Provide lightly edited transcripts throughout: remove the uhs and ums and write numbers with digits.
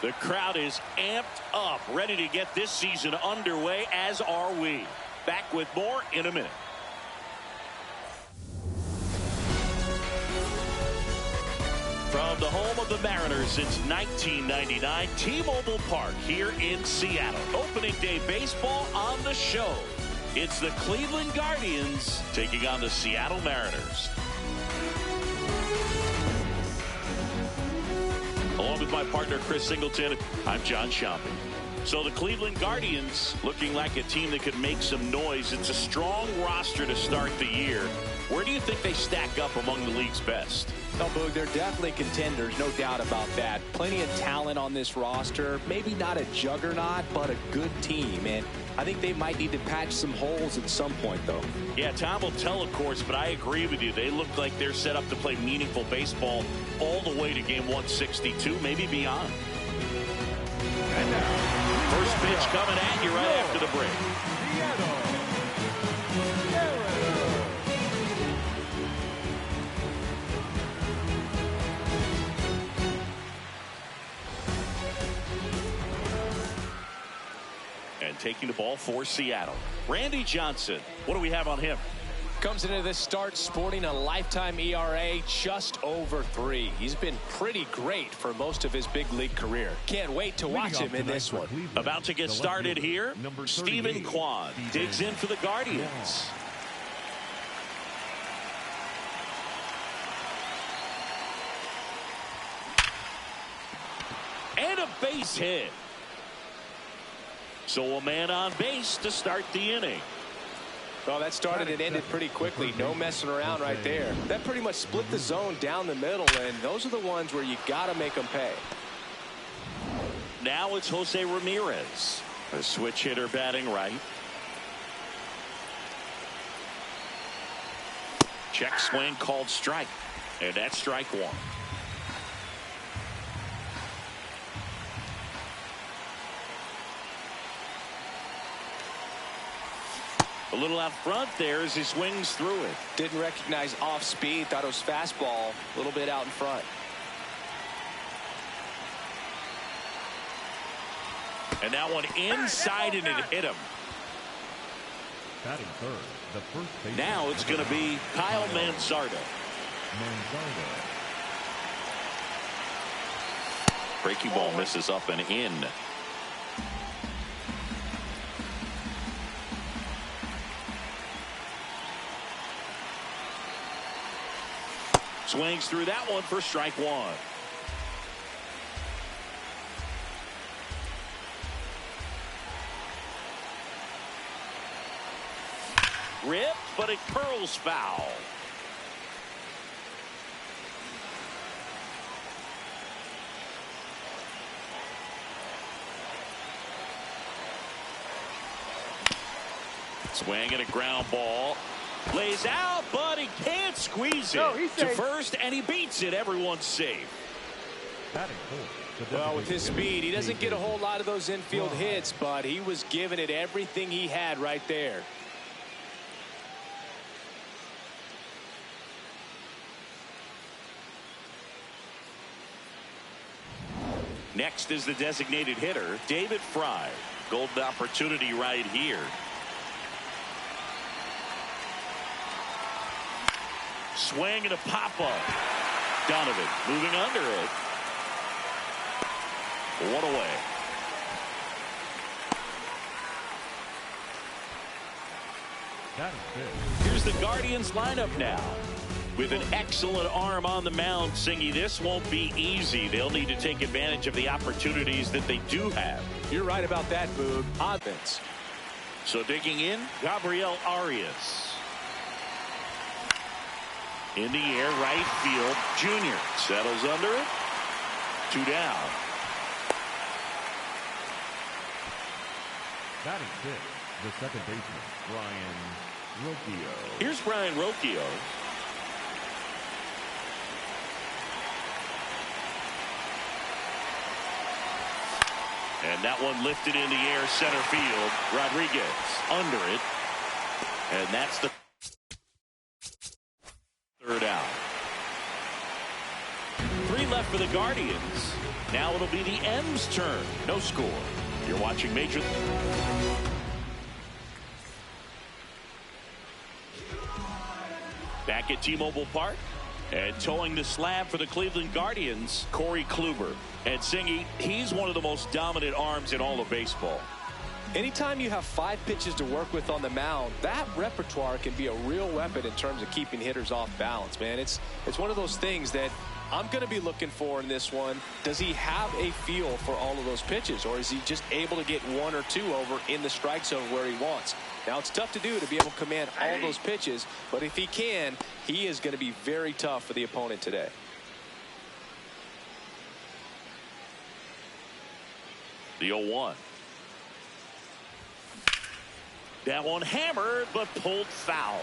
The crowd is amped up, ready to get this season underway, as are we. Back with more in a minute. From the home of the Mariners since 1999, T-Mobile Park here in Seattle. Opening day baseball on the show. It's the Cleveland Guardians taking on the Seattle Mariners. Along with my partner, Chris Singleton, I'm John Shopping. So the Cleveland Guardians looking like a team that could make some noise. It's a strong roster to start the year. Where do you think they stack up among the league's best? Oh, Boog, they're definitely contenders, no doubt about that. Plenty of talent on this roster. Maybe not a juggernaut, but a good team. And I think they might need to patch some holes at some point, though. Yeah, time will tell, of course, but I agree with you. They look like they're set up to play meaningful baseball all the way to game 162, maybe beyond. And now, first pitch coming at you right after the break. And taking the ball for Seattle, Randy Johnson. What do we have on him? Comes into this start sporting a lifetime ERA just over 3. He's been pretty great for most of his big league career. Can't wait to watch him in this one. About to get started here. Stephen Kwan digs in for the Guardians. And a base hit. So a man on base to start the inning. Well, that started and ended pretty quickly. No messing around right there. That pretty much split the zone down the middle, and those are the ones where you got to make them pay. Now it's Jose Ramirez, a switch hitter batting right. Check swing called strike, and that's strike one. A little out front there as he swings through it. Didn't recognize off speed. Thought it was fastball. A little bit out in front. And that one inside and it hit him. batting third, the first baseman. Now it's going to be Kyle Manzardo. Breaking ball misses up and in. Swings through that one for strike one. Ripped, but it curls foul. Swing and a ground ball. Lays out, but he can't squeeze it to first, and he beats it. Everyone's safe. Well, with his speed, he doesn't get a whole lot of those infield hits, but he was giving it everything he had right there. Next is the designated hitter, David Fry. Golden opportunity right here. Swing and a pop-up. Donovan moving under it. One away. Here's the Guardians lineup now. With an excellent arm on the mound, Singy, this won't be easy. They'll need to take advantage of the opportunities that they do have. You're right about that, Boog. Offense. So digging in, Gabriel Arias. In the air, right field, Junior settles under it. 2 down. Batting fifth, the second baseman, Brian Rocchio. Here's Brian Rocchio. And that one lifted in the air, center field. Rodriguez under it. And that's the third out. 3 left for the Guardians. Now it'll be the M's turn. No score. You're watching Major. Back at T-Mobile Park. And towing the slab for the Cleveland Guardians, Corey Kluber. And Singy, he's one of the most dominant arms in all of baseball. Anytime you have 5 pitches to work with on the mound, that repertoire can be a real weapon in terms of keeping hitters off balance, man. It's one of those things that I'm going to be looking for in this one. Does he have a feel for all of those pitches, or is he just able to get 1 or 2 over in the strike zone where he wants? Now, it's tough to do to be able to command all those pitches, but if he can, he is going to be very tough for the opponent today. The 0-1. That one hammered, but pulled foul.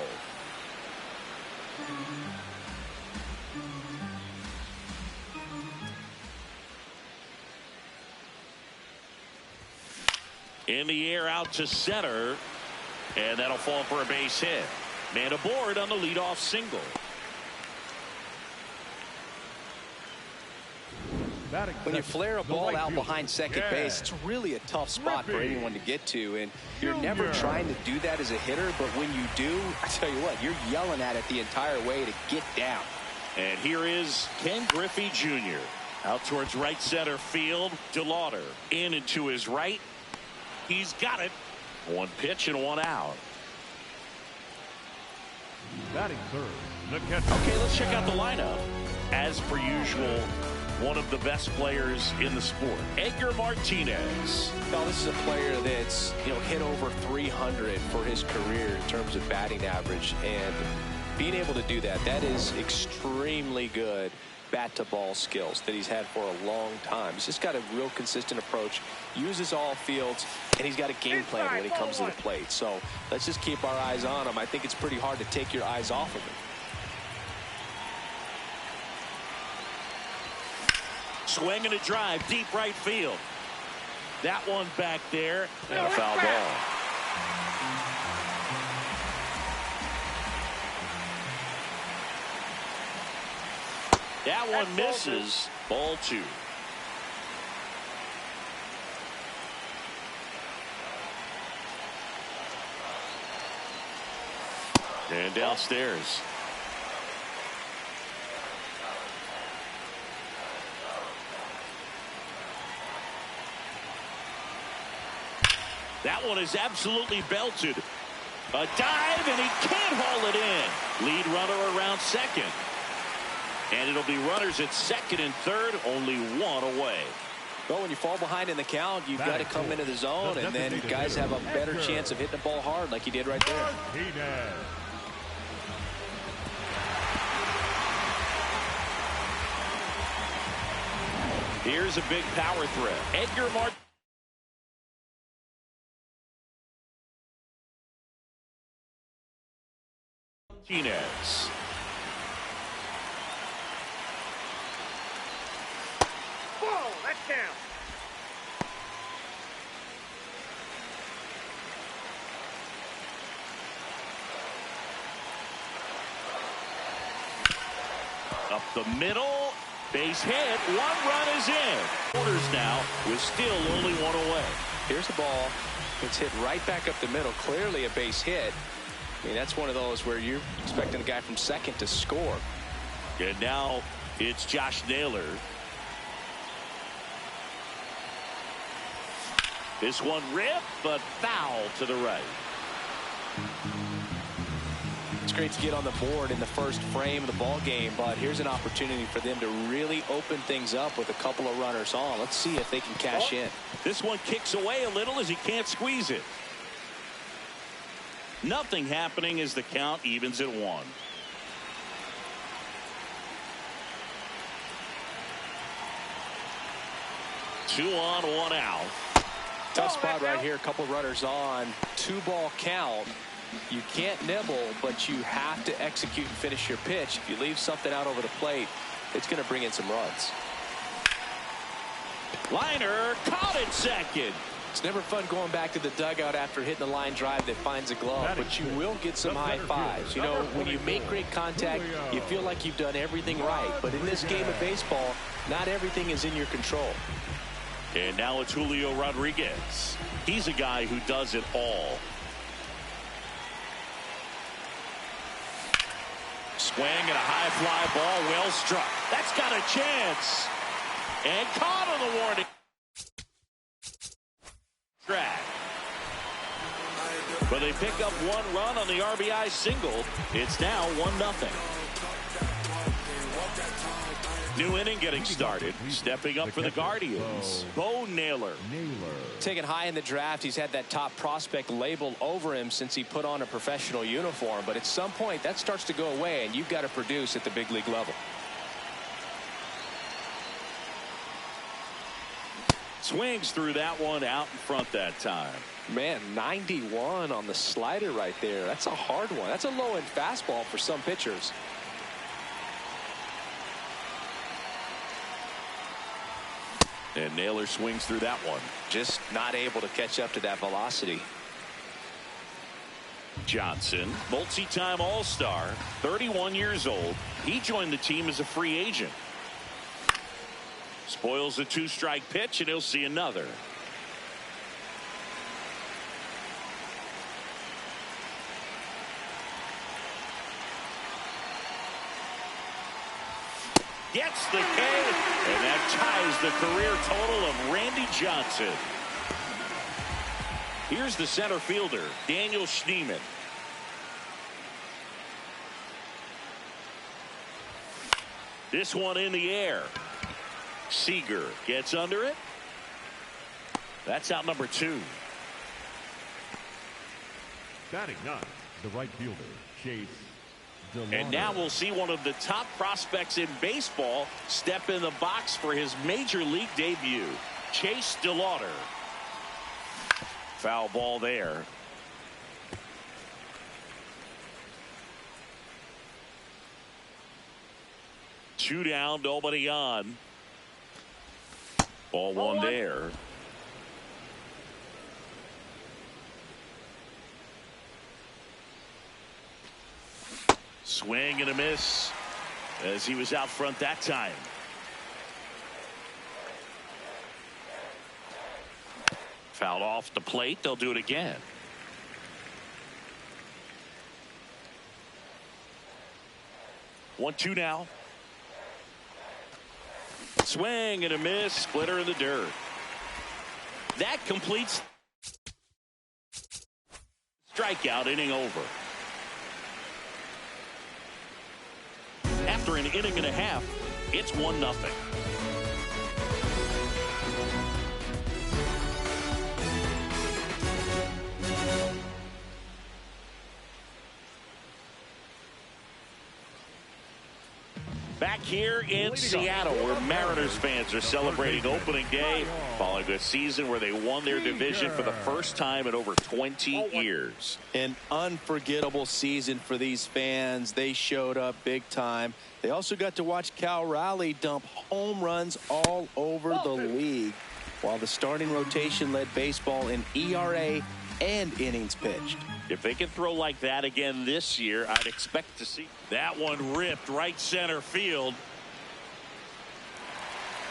In the air out to center. And that'll fall for a base hit. Man aboard on the leadoff single. When you flare a ball out behind second base, it's really a tough spot for anyone to get to, and you're never trying to do that as a hitter, but when you do, I tell you what, you're yelling at it the entire way to get down. And here is Ken Griffey Jr. out towards right center field. DeLauder in and to his right. He's got it. 1 pitch and 1 out. Batting third, the catcher. Okay, let's check out the lineup. As per usual, one of the best players in the sport, Edgar Martinez. Now, this is a player that's, hit over 300 for his career in terms of batting average, and being able to do that, that is extremely good bat-to-ball skills that he's had for a long time. He's just got a real consistent approach, uses all fields, and he's got a game plan when he comes to the plate. So let's just keep our eyes on him. I think it's pretty hard to take your eyes off of him. Swing and a drive, deep right field. That one back there, and a foul ball. That one misses. Ball 2. And downstairs. That one is absolutely belted. A dive, and he can't haul it in. Lead runner around second. And it'll be runners at second and third, only 1 away. Well, when you fall behind in the count, you've got to come into the zone, and then guys have a better chance of hitting the ball hard like he did right there. Here's a big power threat. Edgar Martinez. Whoa, that's down. Up the middle. Base hit. 1 run is in. Quarters now with still only 1 away. Here's the ball. It's hit right back up the middle. Clearly a base hit. I mean, that's one of those where you're expecting the guy from second to score. And now it's Josh Naylor. This one ripped, but foul to the right. It's great to get on the board in the first frame of the ball game, but here's an opportunity for them to really open things up with a couple of runners on. Let's see if they can cash in. This one kicks away a little as he can't squeeze it. Nothing happening as the count evens at 1. Two on, 1 out. Tough spot right here. A couple runners on. 2-ball count. You can't nibble, but you have to execute and finish your pitch. If you leave something out over the plate, it's going to bring in some runs. Liner caught it second. It's never fun going back to the dugout after hitting a line drive that finds a glove, but you will get some high fives. When you make great contact, you feel like you've done everything right. But in this game of baseball, not everything is in your control. And now it's Julio Rodriguez. He's a guy who does it all. Swing and a high fly ball, well struck. That's got a chance. And caught on the warning track. But they pick up one run on the RBI single. It's now 1-0. New inning getting started. Stepping up for the Guardians, Bo Naylor. Taken high in the draft, he's had that top prospect label over him since he put on a professional uniform. But at some point, that starts to go away, and you've got to produce at the big league level. Swings through that one out in front that time. Man, 91 on the slider right there. That's a hard one. That's a low-end fastball for some pitchers. And Naylor swings through that one. Just not able to catch up to that velocity. Johnson, multi-time All-Star, 31 years old. He joined the team as a free agent. Spoils a two-strike pitch, and he'll see another. Gets the K, and that ties the career total of Randy Johnson. Here's the center fielder, Daniel Schneemann. This one in the air. Seager gets under it. That's out number 2. Batting ninth, the right fielder, Chase. And now we'll see one of the top prospects in baseball step in the box for his major league debut. Chase DeLauder. Foul ball there. Two down, nobody on. Ball one there. Swing and a miss as he was out front that time. Fouled off the plate. They'll do it again. One, two now. Swing and a miss. Splitter in the dirt. That completes. Strikeout, inning over. After an inning and a half, it's 1-0. Back here in Seattle, where Mariners fans are celebrating opening day following a season where they won their division for the first time in over 20 years. An unforgettable season for these fans. They showed up big time. They also got to watch Cal Raleigh dump home runs all over the league, while the starting rotation led baseball in ERA and innings pitched. If they can throw like that again this year, I'd expect to see that one ripped right center field.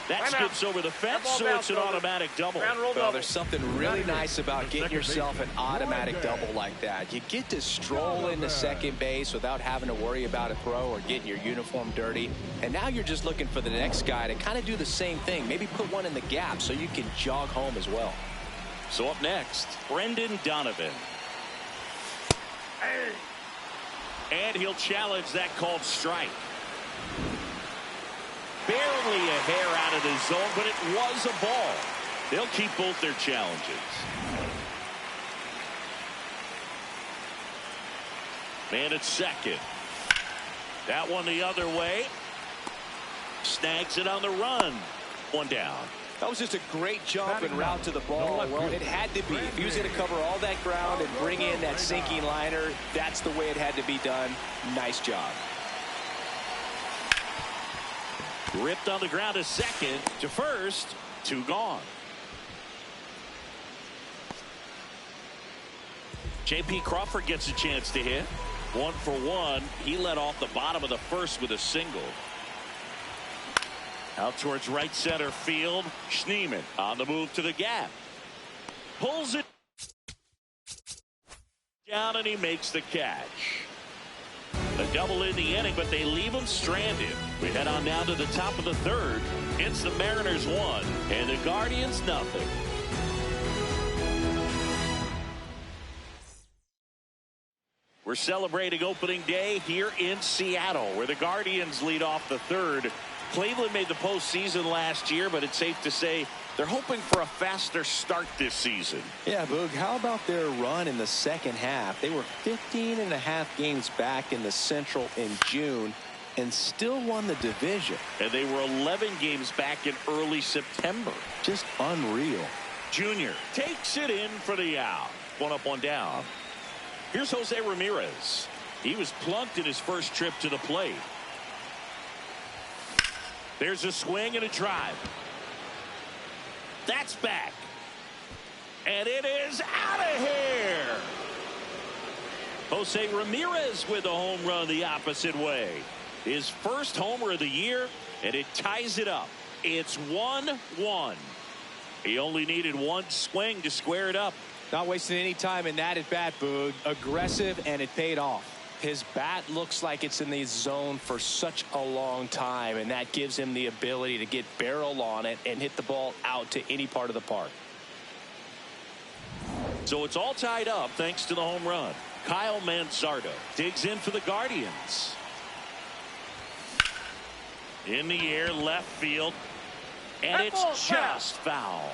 That skips over the fence, so it's an automatic double. Well, there's something really nice about getting yourself an automatic double like that. You get to stroll into second base without having to worry about a throw or getting your uniform dirty. And now you're just looking for the next guy to kind of do the same thing. Maybe put one in the gap so you can jog home as well. So up next, Brendan Donovan. And he'll challenge that called strike. Barely a hair out of the zone, but it was a ball. They'll keep both their challenges. Man at second. That one the other way. Snags it on the run. One down. That was just a great jump and route to the ball. Well, it had to be. If he was going to cover all that ground and bring in that sinking liner, that's the way it had to be done. Nice job. Ripped on the ground to second, to first, 2 gone. J.P. Crawford gets a chance to hit. 1 for 1. He led off the bottom of the first with a single. Out towards right center field. Schneemann on the move to the gap. Pulls it down, and he makes the catch. A double in the inning, but they leave him stranded. We head on down to the top of the third. It's the Mariners 1 and the Guardians nothing. We're celebrating opening day here in Seattle, where the Guardians lead off the third. Cleveland made the postseason last year, but it's safe to say they're hoping for a faster start this season. Yeah, Boog, how about their run in the second half? They were 15.5 games back in the Central in June and still won the division. And they were 11 games back in early September. Just unreal. Junior takes it in for the out. One up, one down. Here's Jose Ramirez. He was plunked in his first trip to the plate. There's a swing and a drive. That's back. And it is out of here. Jose Ramirez with a home run the opposite way. His first homer of the year, and it ties it up. It's 1-1. He only needed one swing to square it up. Not wasting any time in that at bat, Boog. Aggressive, and it paid off. His bat looks like it's in the zone for such a long time, and that gives him the ability to get barrel on it and hit the ball out to any part of the park. So it's all tied up thanks to the home run. Kyle Manzardo digs in for the Guardians. In the air, left field, and it's just foul.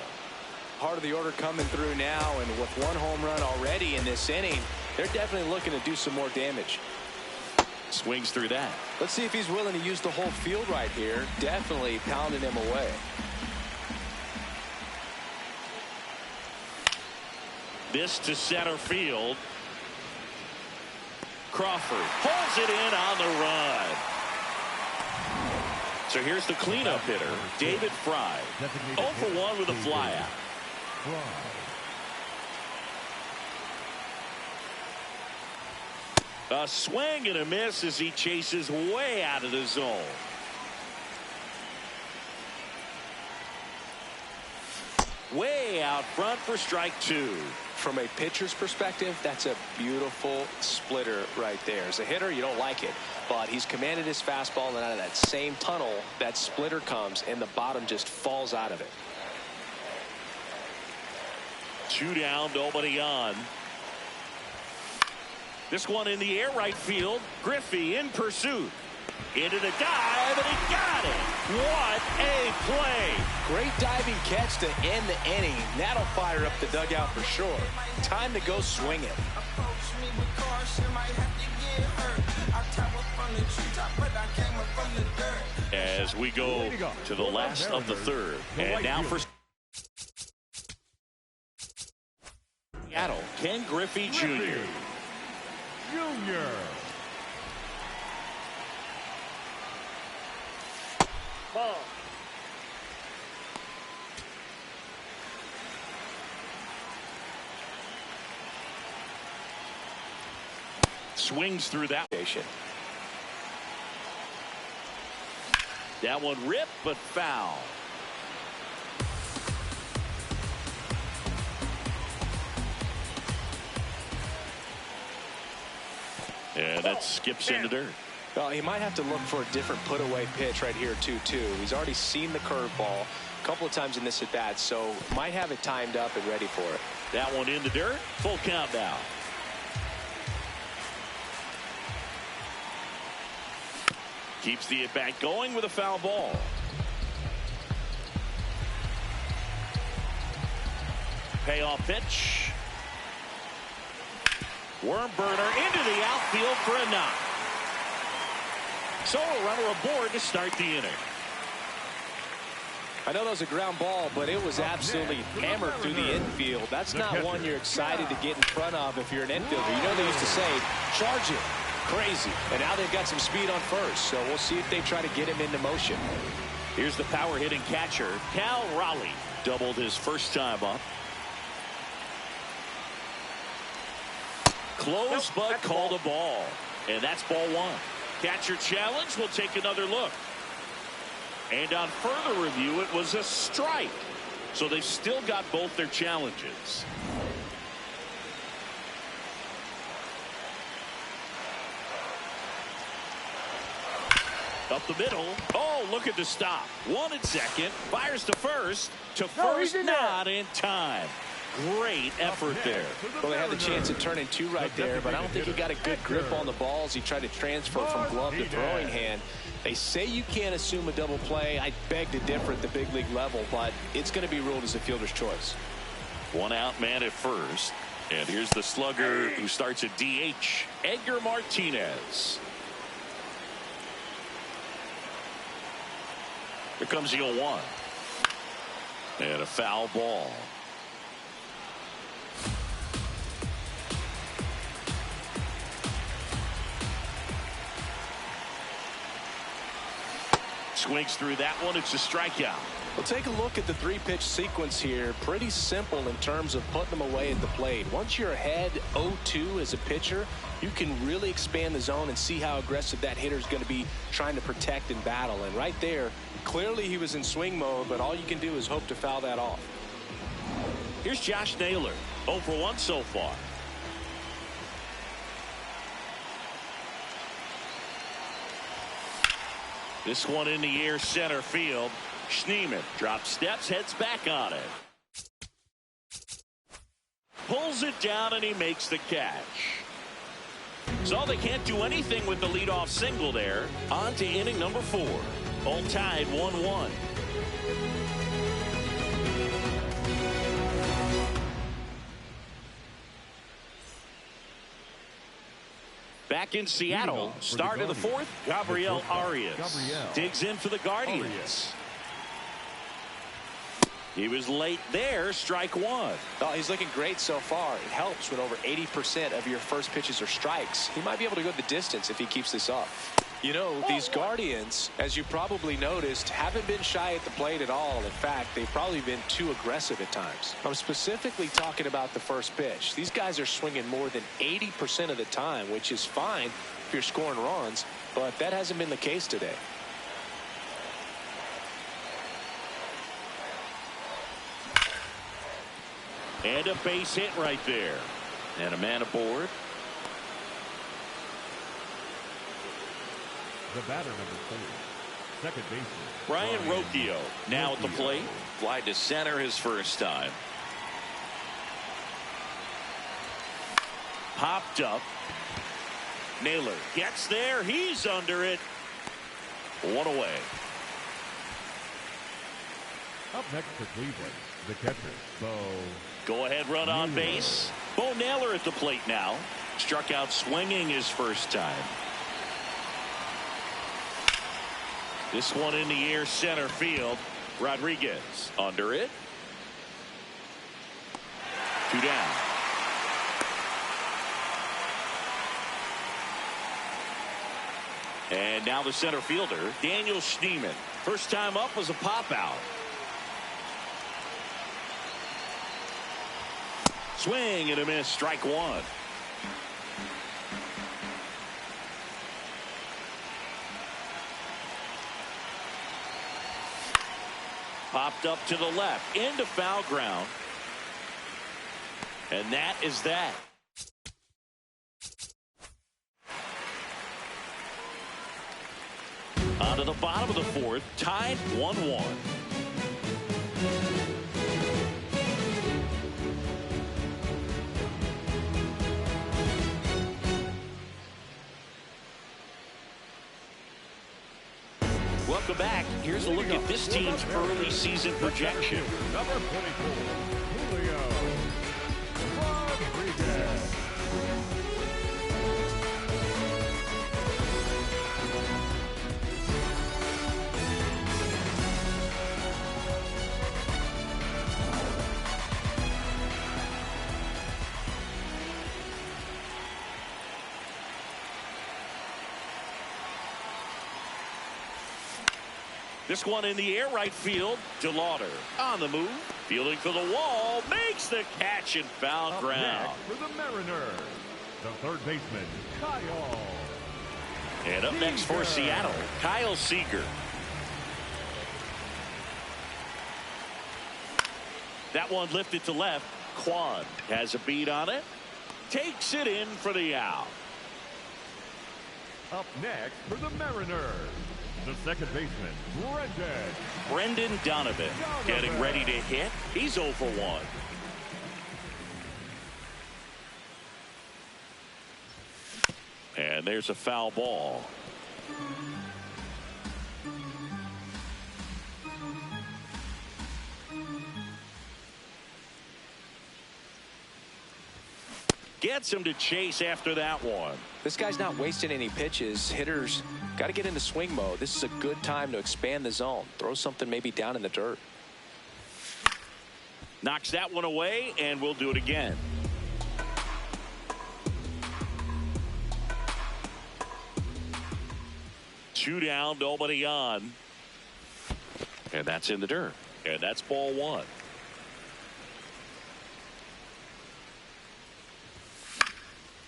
Part of the order coming through now, and with one home run already in this inning, they're definitely looking to do some more damage. Swings through that. Let's see if he's willing to use the whole field right here. Definitely pounding him away. This to center field. Crawford pulls it in on the run. So here's the cleanup hitter, David Fry. 0 for 1 with a flyout. A swing and a miss as he chases way out of the zone. Way out front for strike 2. From a pitcher's perspective, that's a beautiful splitter right there. As a hitter, you don't like it, but he's commanded his fastball, and out of that same tunnel, that splitter comes, and the bottom just falls out of it. 2 down, nobody on. This one in the air, right field. Griffey in pursuit. Into the dive, and he got it. What a play. Great diving catch to end the inning. That'll fire up the dugout for sure. Time to go swing it. As we go to the last of the third. And now for Seattle, Ken Griffey Jr. Ball. Swings through that. That one ripped, but foul. And that skips into dirt. Well, he might have to look for a different put-away pitch right here, too. He's already seen the curveball a couple of times in this at-bat, so might have it timed up and ready for it. That one in the dirt. Full count now. Keeps the at-bat going with a foul ball. Payoff pitch. Worm burner into the outfield for a knock. So a runner aboard to start the inning. I know that was a ground ball, but it was absolutely hammered through the infield. That's not one you're excited to get in front of if you're an infielder. You know they used to say, charge it. Crazy. And now they've got some speed on first, so we'll see if they try to get him into motion. Here's the power-hitting catcher, Cal Raleigh. Doubled his first time up. Close, but called a ball. And that's ball one. Catcher challenge will take another look. And on further review, it was a strike. So they've still got both their challenges. Up the middle. Oh, look at the stop. 1 and 2nd. Fires to first. To first, not in time. Great effort there. Well, they had the chance at turning 2 right there, but I don't think he got a good grip on the balls. He tried to transfer from glove to throwing hand. They say you can't assume a double play. I beg to differ at the big league level, but it's going to be ruled as a fielder's choice. 1 out man at first. And here's the slugger who starts at DH, Edgar Martinez. Here comes the 0-1. And a foul ball. Swings through that one. It's a strikeout. Well, take a look at the 3-pitch sequence here. Pretty simple in terms of putting them away at the plate. Once you're ahead 0-2 as a pitcher, you can really expand the zone and see how aggressive that hitter is going to be trying to protect and battle. And right there, clearly he was in swing mode, but all you can do is hope to foul that off. Here's Josh Naylor. 0 for 1 so far. This one in the air, center field. Schneemann drops steps, heads back on it. Pulls it down, and he makes the catch. So they can't do anything with the leadoff single there. On to inning number 4. All tied 1-1. Back in Seattle, start of the 4th, Gabriel Arias digs in for the Guardians. He was late there, strike 1. Oh, he's looking great so far. It helps when over 80% of your first pitches are strikes. He might be able to go the distance if he keeps this up. You know, these Guardians, as you probably noticed, haven't been shy at the plate at all. In fact, they've probably been too aggressive at times. I'm specifically talking about the first pitch. These guys are swinging more than 80% of the time, which is fine if you're scoring runs, but that hasn't been the case today. And a base hit right there. And a man aboard. The batter, number 4, second baseman Brian Rocchio now at the plate. Fly to center his first time. Popped up. Naylor gets there. He's under it. 1 away. Up next for Cleveland, the catcher, Bo. Go ahead run on base. Bo Naylor at the plate now. Struck out swinging his first time. This one in the air, center field. Rodriguez under it. 2 down. And now the center fielder, Daniel Schneemann. First time up was a pop out. Swing and a miss, strike 1. Popped up to the left, into foul ground. And that is that. On to the bottom of the 4th, tied 1-1. Welcome back. Here's a look at this team's early season projection. Number 24, Julio Rodriguez. This one in the air, right field. DeLauder on the move, fielding for the wall, makes the catch and foul ground. For the Mariners, the third baseman, Kyle. And up next for Seattle, Kyle Seager. That one lifted to left. Kwan has a beat on it. Takes it in for the out. Up next for the Mariners, the second baseman, Brendan Donovan getting ready to hit. He's 0 for 1. And there's a foul ball. Gets him to chase after that one. This guy's not wasting any pitches. Hitters got to get into swing mode. This is a good time to expand the zone. Throw something maybe down in the dirt. Knocks that one away, and we'll do it again. Two down, nobody on. And that's in the dirt. And that's ball one.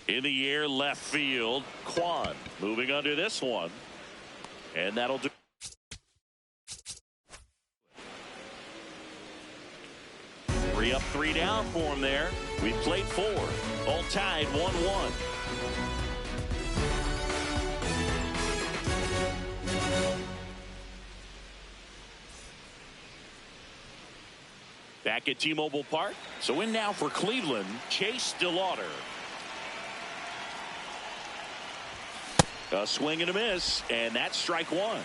In the air, left field. Kwan moving under this one. And that'll do. Three up, three down for him there. We played 4. All tied 1-1. Back at T-Mobile Park. So in now for Cleveland, Chase DeLauder. A swing and a miss, and that's strike one.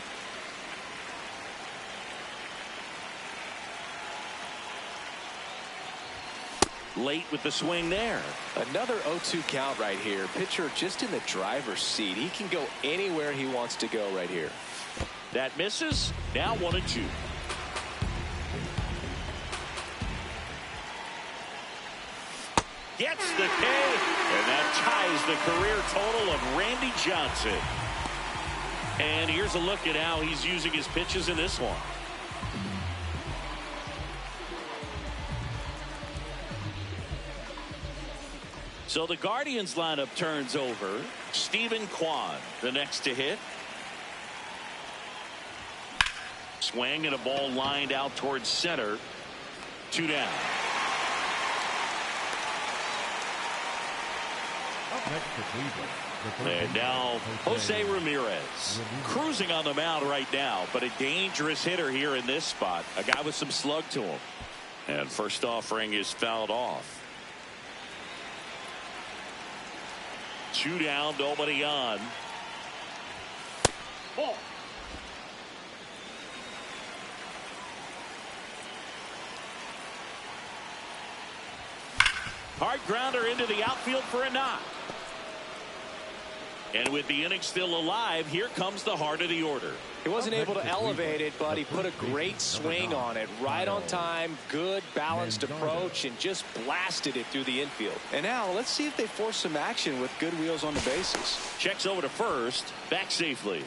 Late with the swing there. Another 0-2 count right here. Pitcher just in the driver's seat. He can go anywhere he wants to go right here. That misses. Now 1-2. Gets the K, and that ties the career total of Randy Johnson. And here's a look at how he's using his pitches in this one. So the Guardians lineup turns over. Stephen Kwan, the next to hit. Swing and a ball lined out towards center. 2 down. next to Cleveland. And now Jose Ramirez cruising on the mound right now, but a dangerous hitter here in this spot. A guy with some slug to him. And first offering is fouled off. 2 down, nobody on. Ball. Hard grounder into the outfield for a knock. And with the inning still alive, here comes the heart of the order. He wasn't able to elevate it, but he put a great swing on it. Right on time, good balanced approach, and just blasted it through the infield. And now let's see if they force some action with good wheels on the bases. Checks over to first, back safely.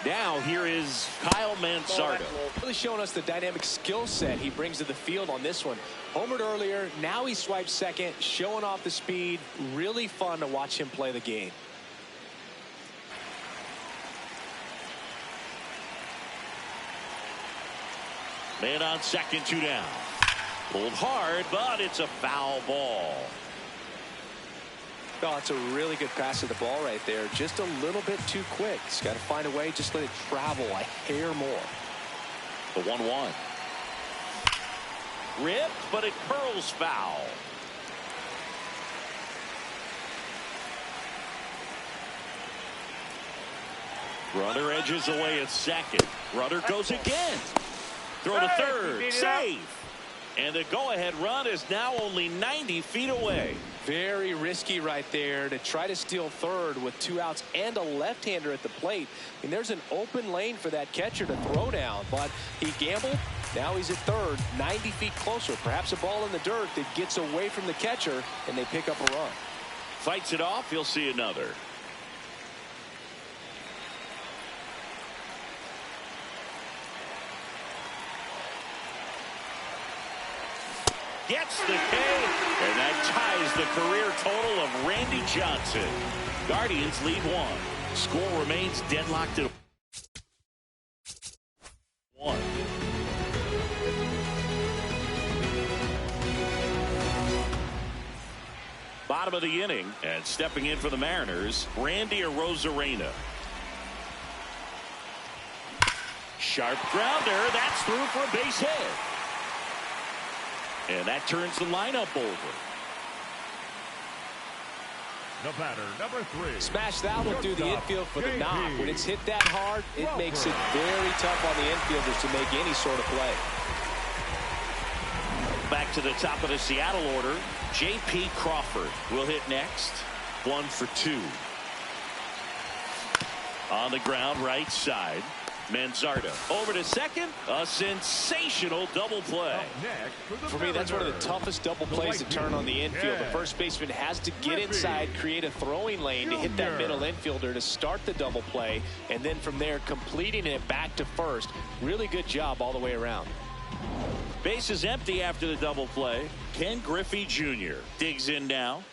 Now here is Kyle Mansardo. Really showing us the dynamic skill set he brings to the field on this one. Homered earlier, now he swipes second, showing off the speed. Really fun to watch him play the game. Man on second, 2 down. Pulled hard, but it's a foul ball. Oh, it's a really good pass to the ball right there. Just a little bit too quick. He's got to find a way, just let it travel a hair more. The 1-1. Ripped, but it curls foul. Runner edges away at second. Runner goes again. Throw to third. Safe. And the go-ahead run is now only 90 feet away. Very risky right there to try to steal third with 2 outs and a left-hander at the plate. I mean, there's an open lane for that catcher to throw down, but he gambled. Now he's at third, 90 feet closer. Perhaps a ball in the dirt that gets away from the catcher, and they pick up a run. Fights it off. He'll see another. Gets the K, and that ties the career total of Randy Johnson. Guardians lead 1. Score remains deadlocked at 1. Bottom of the inning, and stepping in for the Mariners, Randy Arozarena. Sharp grounder. That's through for a base hit. And that turns the lineup over. The batter, number 3. Smash that one through the infield for the knock. When it's hit that hard, it makes it very tough on the infielders to make any sort of play. Back to the top of the Seattle order. J.P. Crawford will hit next. 1 for 2. On the ground, right side. Manzardo over to second. A sensational double play. For me, that's one of the toughest double plays to turn on the infield. The first baseman has to get inside, create a throwing lane to hit that middle infielder to start the double play, and then from there completing it back to first. Really good job all the way around. Base is empty after the double play. Ken Griffey Jr. digs in now.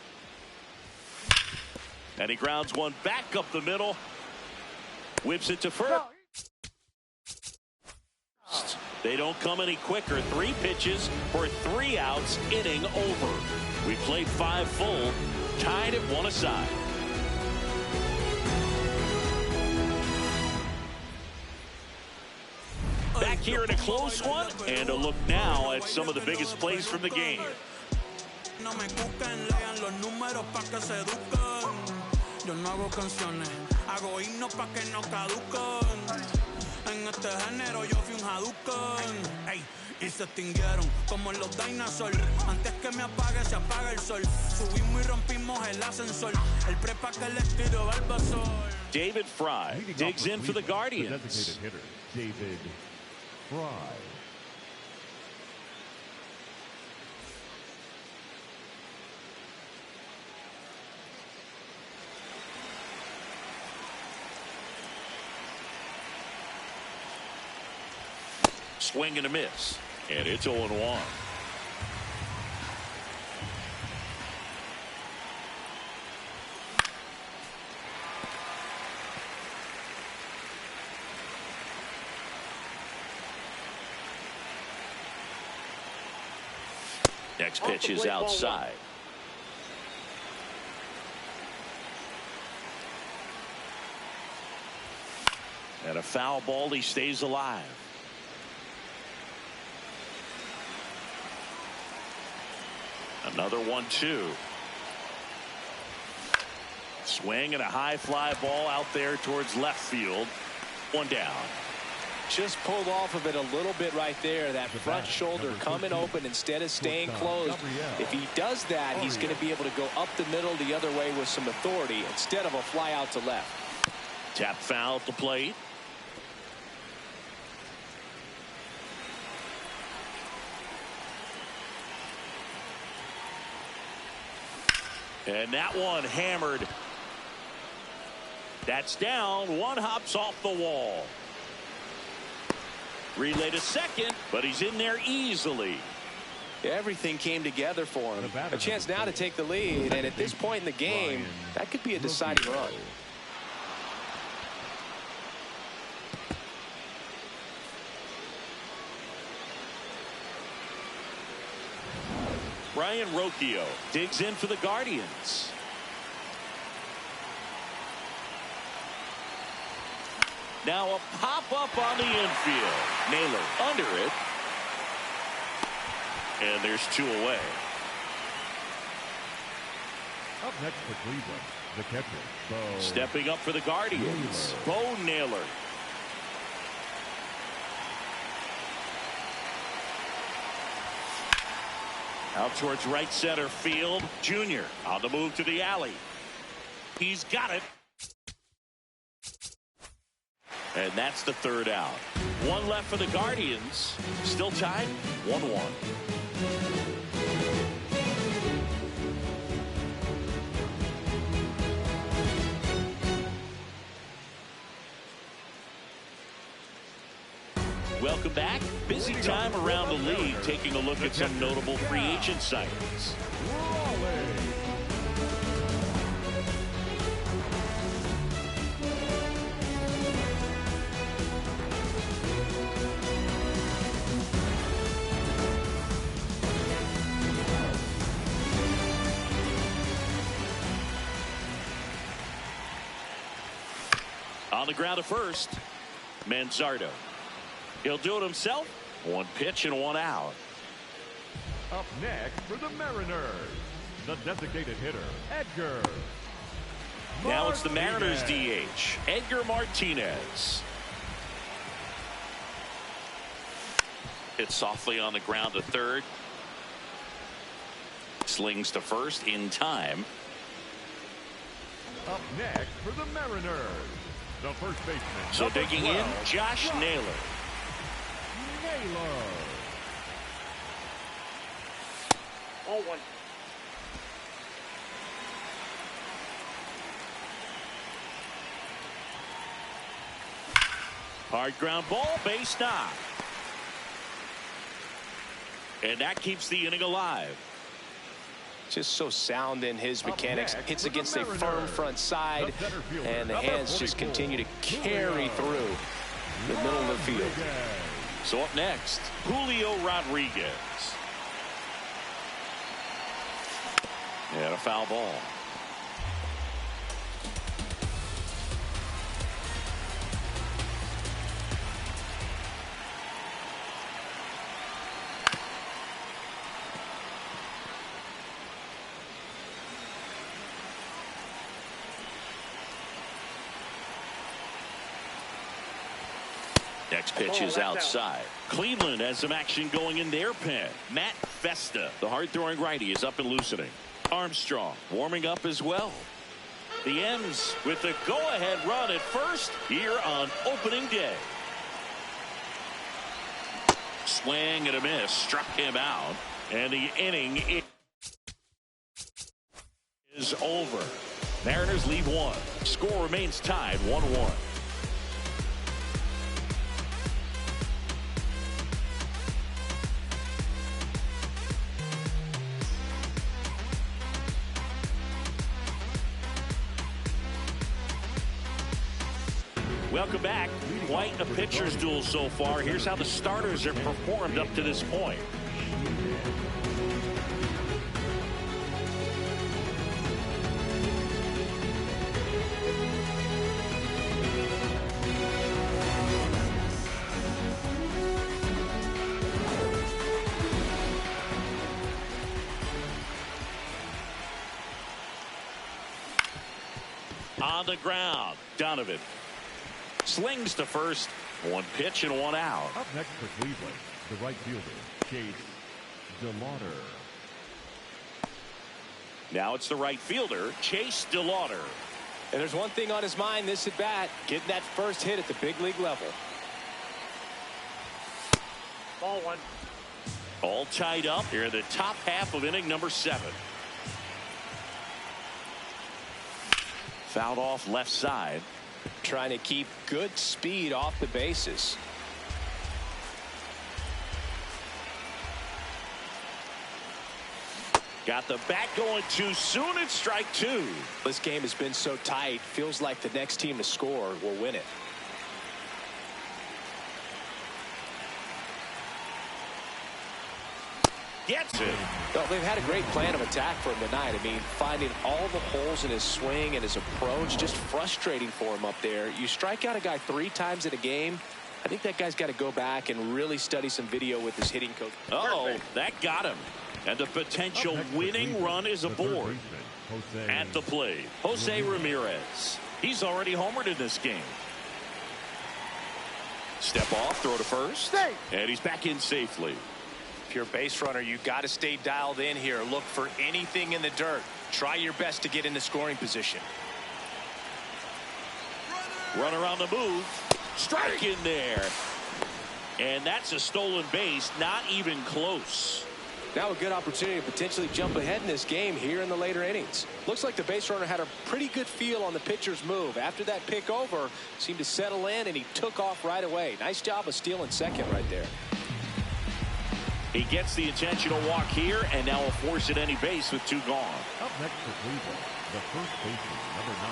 And he grounds one back up the middle. Whips it to first. They don't come any quicker. 3 pitches for 3 outs. Inning over. We played 5 full. Tied at 1 aside. Back here in a close one. And a look now at some of the biggest plays from the game. No me cuquen, lean los números pa' que se eduquen. Yo no hago canciones, hago himnos pa' que no caduquen. En este género yo fui un Hadouken. Ey, y se extinguieron como los dinosaurs. Antes que me apague, se apaga el sol. Subimos y rompimos el ascensor. El prepa que les tiro Barbasol. David Fry digs in for the Guardians. David Fry. Swing and a miss. And it's 0-1. Next pitch is outside. And a foul ball. He stays alive. Another 1-2. Swing and a high fly ball out there towards left field. 1 down. Just pulled off of it a little bit right there. That front shoulder coming open instead of staying closed. If he does that, he's going to be able to go up the middle the other way with some authority instead of a fly out to left. Tap foul at the plate. And that one hammered. That's down. One hops off the wall. Relay to second, but he's in there easily. Everything came together for him. A chance now to take the lead, and at this point in the game, that could be a deciding run. Ryan Rocchio digs in for the Guardians. Now a pop-up on the infield. Naylor under it. And there's 2 away. Up next for Cleveland, the catcher, Bo. Stepping up for the Guardians, Bo Naylor. Out towards right center field. Junior on the move to the alley. He's got it. And that's the 3rd out. 1 left for the Guardians. Still tied 1-1. Welcome back. Busy time around the league, taking a look at some notable free agent signings. On the ground at first, Manzardo. He'll do it himself. One pitch and one out. Up next for the Mariners, the designated hitter, Edgar. Now it's the Mariners DH, Edgar Martinez. Hit softly on the ground to third. Slings to first in time. Up next for the Mariners, the first baseman. So digging in, Josh Naylor. Naylor. Ball one. Hard ground ball, base knock. And that keeps the inning alive. Just so sound in his mechanics. Hits against a firm front side, and the hands just continue to carry through the middle of the field. So up next, Julio Rodriguez. And a foul ball. Next pitch is outside. Cleveland has some action going in their pen. Matt Festa, the hard-throwing righty, is up and loosening. Armstrong warming up as well. The M's with the go-ahead run at first here on opening day. Swing and a miss, struck him out, and the inning is over. Mariners lead one. Score remains tied 1-1. Welcome back. Quite a pitcher's duel so far. Here's how the starters have performed up to this point. On the ground, Donovan. Slings to first. One pitch and one out. Up next for Cleveland, the right fielder, Chase DeLauter. Now it's the right fielder, Chase DeLauter. And there's one thing on his mind this at bat, getting that first hit at the big league level. Ball one. All tied up here in the top half of inning number 7. Fouled off left side. Trying to keep good speed off the bases. Got the bat going too soon. It's strike 2. This game has been so tight. Feels like the next team to score will win it. Gets it. Well, they've had a great plan of attack for him tonight. I mean, finding all the holes in his swing and his approach, just frustrating for him up there. You strike out a guy 3 times in a game. I think that guy's got to go back and really study some video with his hitting coach. Uh-oh, that got him. And the potential winning run is aboard. At the plate, Jose Ramirez. He's already homered in this game. Step off, throw to first. And he's back in safely. If you're a base runner, you got to stay dialed in here. Look for anything in the dirt. Try your best to get into scoring position. Runner on the move. Strike in there. And that's a stolen base. Not even close. Now a good opportunity to potentially jump ahead in this game here in the later innings. Looks like the base runner had a pretty good feel on the pitcher's move. After that pick over, seemed to settle in, and he took off right away. Nice job of stealing second right there. He gets the intentional walk here, and now will force at any base with 2 gone. Up next for Cleveland, the first baseman, number 9,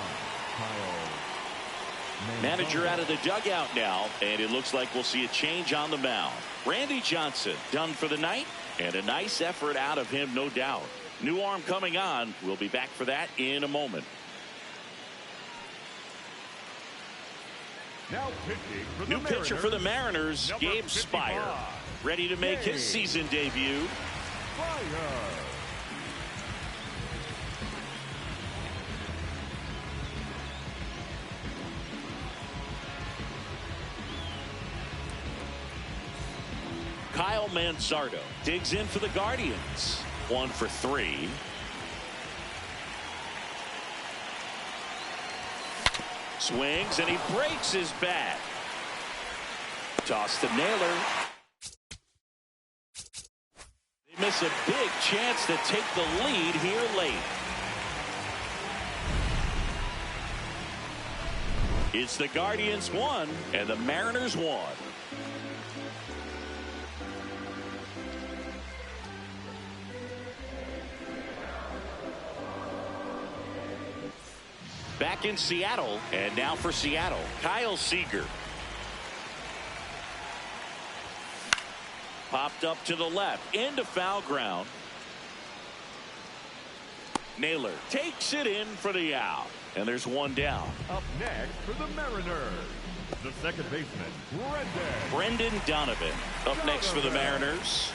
Kyle. Manager out of the dugout now, and it looks like we'll see a change on the mound. Randy Johnson done for the night, and a nice effort out of him, no doubt. New arm coming on. We'll be back for that in a moment. Now pitching for the New pitcher for the Mariners, number Gabe 55, Spire, ready to make his Gabe season debut. Spire. Kyle Manzardo digs in for the Guardians. 1 for 3. Swings and he breaks his bat. Toss to Naylor. They miss a big chance to take the lead here late. It's the Guardians 1 and the Mariners 1. Back in Seattle, and now for Seattle, Kyle Seager. Popped up to the left, into foul ground. Naylor takes it in for the out, and there's one down. Up next for the Mariners, the second baseman, Brendan Donovan, up next for the Mariners.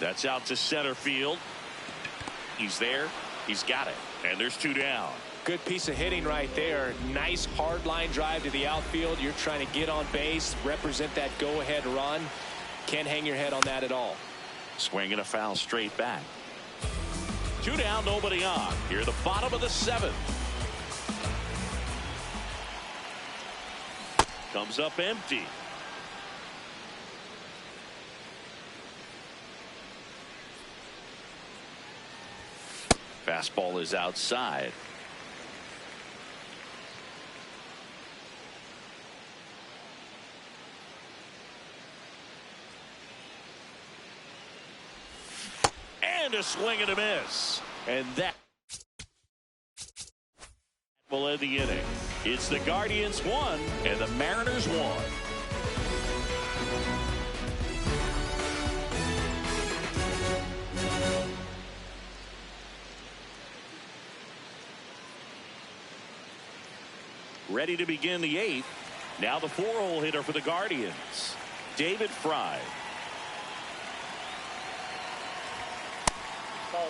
That's out to center field. He's there. He's got it. And there's 2 down. Good piece of hitting right there. Nice hard line drive to the outfield. You're trying to get on base, represent that go-ahead run. Can't hang your head on that at all. Swinging a foul straight back. 2 down, nobody on. Here at the bottom of the 7th. Comes up empty. Fastball is outside. And a swing and a miss. And that will end the inning. It's the Guardians 1 and the Mariners 1. Ready to begin the 8th. Now the 4-hole hitter for the Guardians, David Fry.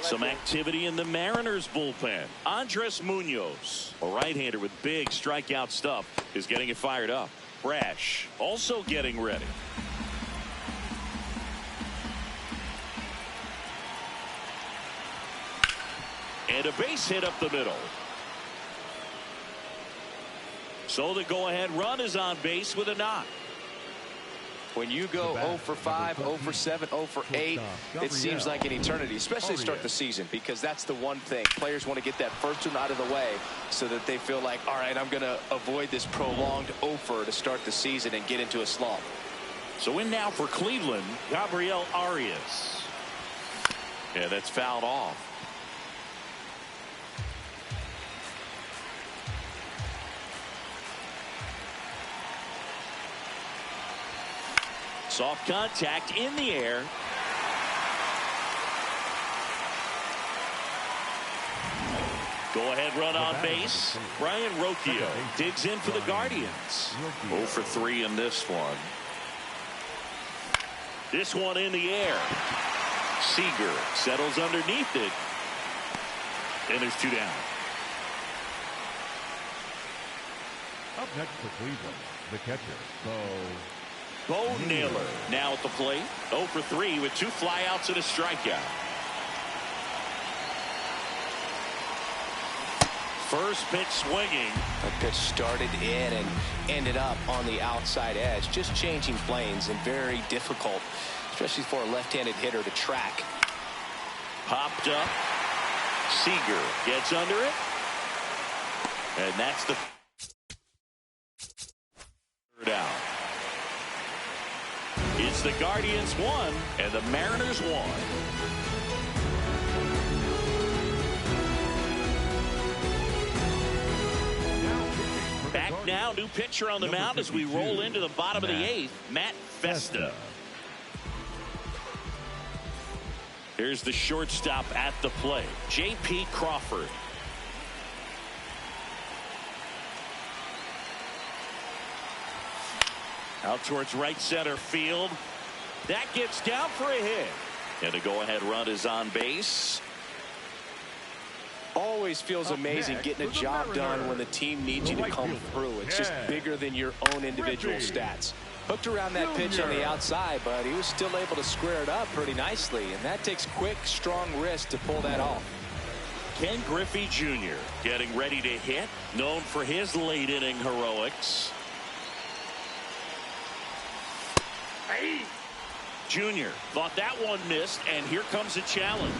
Some activity in the Mariners bullpen. Andres Munoz, a right-hander with big strikeout stuff, is getting it fired up. Brash also getting ready. And a base hit up the middle. So the go-ahead run is on base with a knock. When you go 0 for 5, 0 for 7, 0 for 8, it seems like an eternity, especially to start the season, because that's the one thing. Players want to get that first one out of the way so that they feel like, all right, I'm going to avoid this prolonged 0 for to start the season and get into a slump. So in now for Cleveland, Gabriel Arias. Yeah, that's fouled off. Soft contact in the air. Go ahead run on base. Brian Rocchio digs in for the Guardians. 0 for 3 in this one. This one in the air. Seager settles underneath it. And there's 2 down. Up next for Cleveland, the catcher, Bo Naylor now at the plate. 0 for 3 with 2 flyouts and a strikeout. First pitch swinging. That pitch started in and ended up on the outside edge. Just changing planes and very difficult, especially for a left-handed hitter to track. Popped up. Seager gets under it. And that's the third out. It's the Guardians 1 and the Mariners 1. Back now, new pitcher on the mound as we roll into the bottom of the 8th, Matt Festa. Here's the shortstop at the plate, J.P. Crawford. Out towards right center field. That gets down for a hit. And a go-ahead run is on base. Always feels amazing getting a job done when the team needs you to come through. It's just bigger than your own individual stats. Hooked around that pitch on the outside, but he was still able to square it up pretty nicely. And that takes quick, strong wrist to pull that off. Ken Griffey Jr. getting ready to hit, known for his late inning heroics. Hey. Jr. thought that one missed, and here comes a challenge.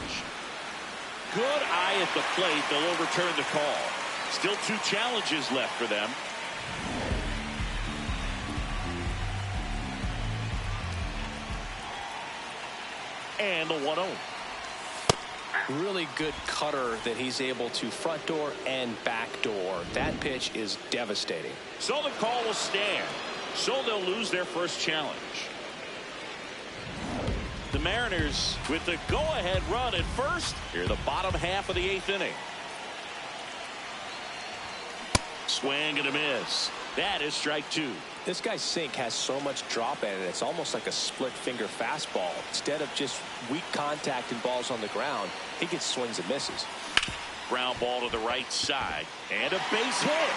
Good eye at the plate. They'll overturn the call. Still 2 challenges left for them. And the 1-0. Really good cutter that he's able to front door and back door. That pitch is devastating. So the call will stand. So they'll lose their first challenge. The Mariners with the go-ahead run at first. Here the bottom half of the 8th inning. Swing and a miss. That is strike 2. This guy's sink has so much drop in it. It's almost like a split finger fastball. Instead of just weak contact and balls on the ground, he gets swings and misses. Ground ball to the right side. And a base hit.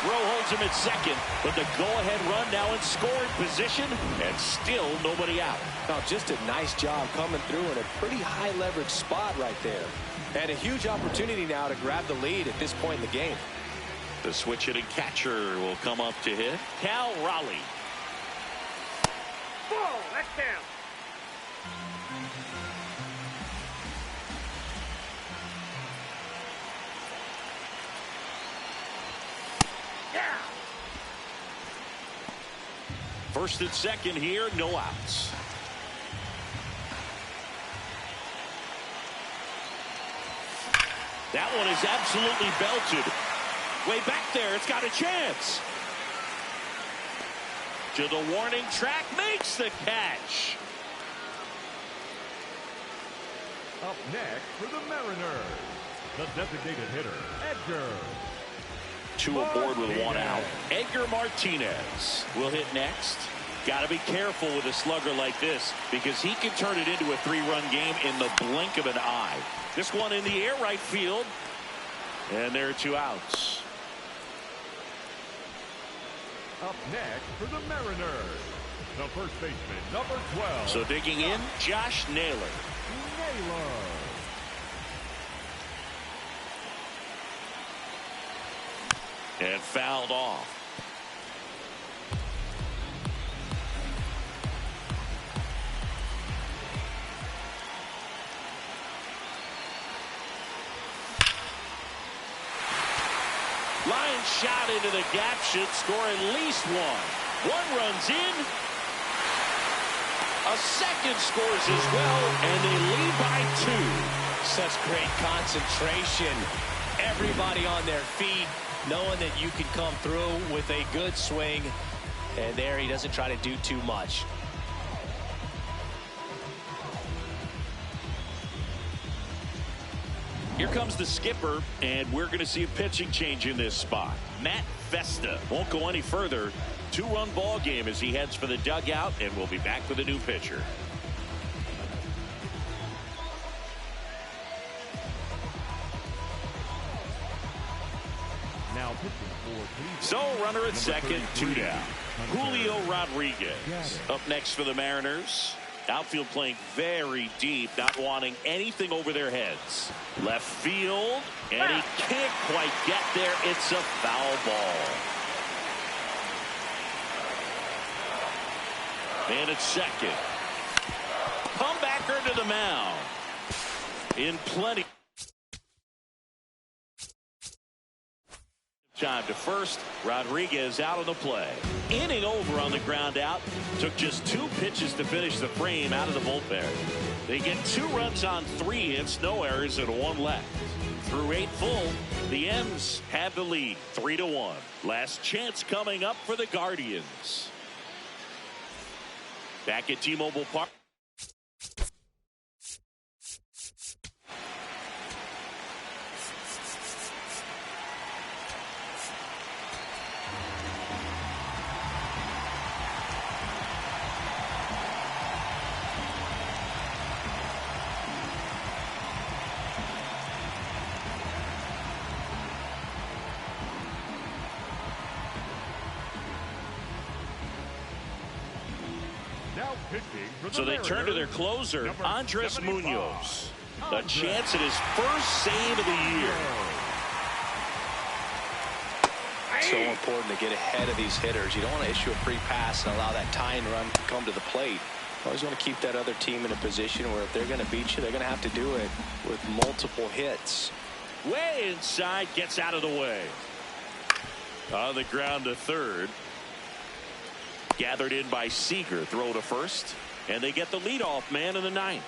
Rowe holds him at second, but the go-ahead run now in scoring position, and still nobody out. Now, just a nice job coming through in a pretty high leverage spot right there. And a huge opportunity now to grab the lead at this point in the game. The switch hitting catcher will come up to hit. Cal Raleigh. Ball. That's down. Yeah. First and second here, no outs. That one is absolutely belted. Way back there, it's got a chance. To the warning track, makes the catch. Up next for the Mariners, the designated hitter, Edgar. 2 aboard with 1 out. Edgar Martinez will hit next. Got to be careful with a slugger like this because he can turn it into a 3-run game in the blink of an eye. This one in the air right field. And there are 2 outs. Up next for the Mariners, the first baseman, number 12. So digging in, Josh Naylor. And fouled off. Line shot into the gap should score at least 1. 1 runs in. A second scores as well, and they lead by 2. Such great concentration. Everybody on their feet, knowing that you can come through with a good swing. And there he doesn't try to do too much. Here comes the skipper, and we're going to see a pitching change in this spot. Matt Festa won't go any further. 2-run ball game as he heads for the dugout, and we'll be back with a new pitcher. Now pitching for So runner at second, 2 down. Julio Rodriguez up next for the Mariners. Outfield playing very deep, not wanting anything over their heads. Left field, and he can't quite get there. It's a foul ball. And at second. Comebacker to the mound. In plenty. Time to first. Rodriguez out of the play. Inning over on the ground out. Took just 2 pitches to finish the frame out of the bullpen. They get 2 runs on 3 hits, no errors, and 1 left. Through 8 full, the M's have the lead 3-1. Last chance coming up for the Guardians. Back at T-Mobile Park. Now pitching for the So they turn to their Mariners, closer, number Andres 75, Munoz. A Andres. chance at his first save of the year. So important to get ahead of these hitters. You don't want to issue a free pass and allow that tying run to come to the plate. You always want to keep that other team in a position where if they're going to beat you, they're going to have to do it with multiple hits. Way inside, gets out of the way. On the ground to third. Gathered in by Seager. Throw to first. And they get the leadoff man in the ninth.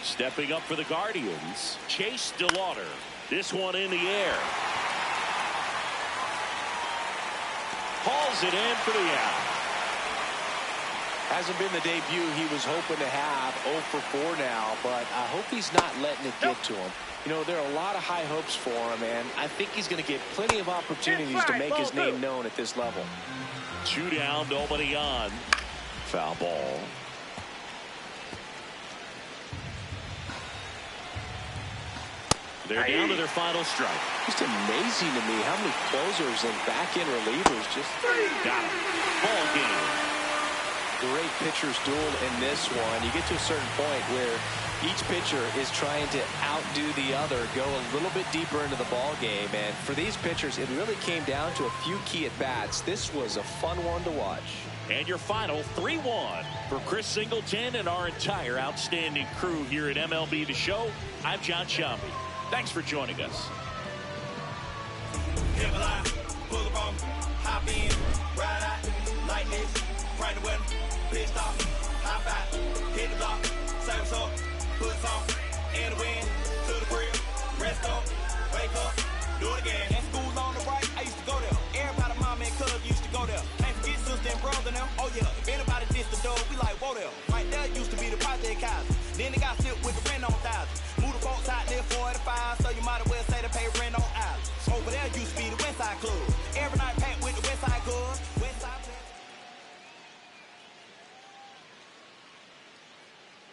Stepping up for the Guardians, Chase DeLauder. This one in the air. Hauls it in for the out. Hasn't been the debut he was hoping to have. 0 for 4 now, but I hope he's not letting it get to him. You know, there are a lot of high hopes for him, and I think he's going to get plenty of opportunities to make his name known at this level. 2 down, nobody on. Foul ball. They're down to their final strike. Just amazing to me how many closers and back-end relievers just got him. Ball game. Great pitcher's duel in this one. You get to a certain point where each pitcher is trying to outdo the other, go a little bit deeper into the ball game, and for these pitchers it really came down to a few key at-bats. This was a fun one to watch. And your final 3-1 for Chris Singleton and our entire outstanding crew here at MLB The Show. I'm John Shambi. Thanks for joining us. Pull the ball, hop in, ride out, like this, right the weather, pit stop, hop out, hit the block, say what's up, put some in the wind, to the grill, rest up, wake up, do it again. And school on the right, I used to go there. Everybody, mom and cuz used to go there. Can't forget sister and brother now. Oh yeah, if anybody dissed the door, we like, whoa there. Right there used to be the project house. Then they got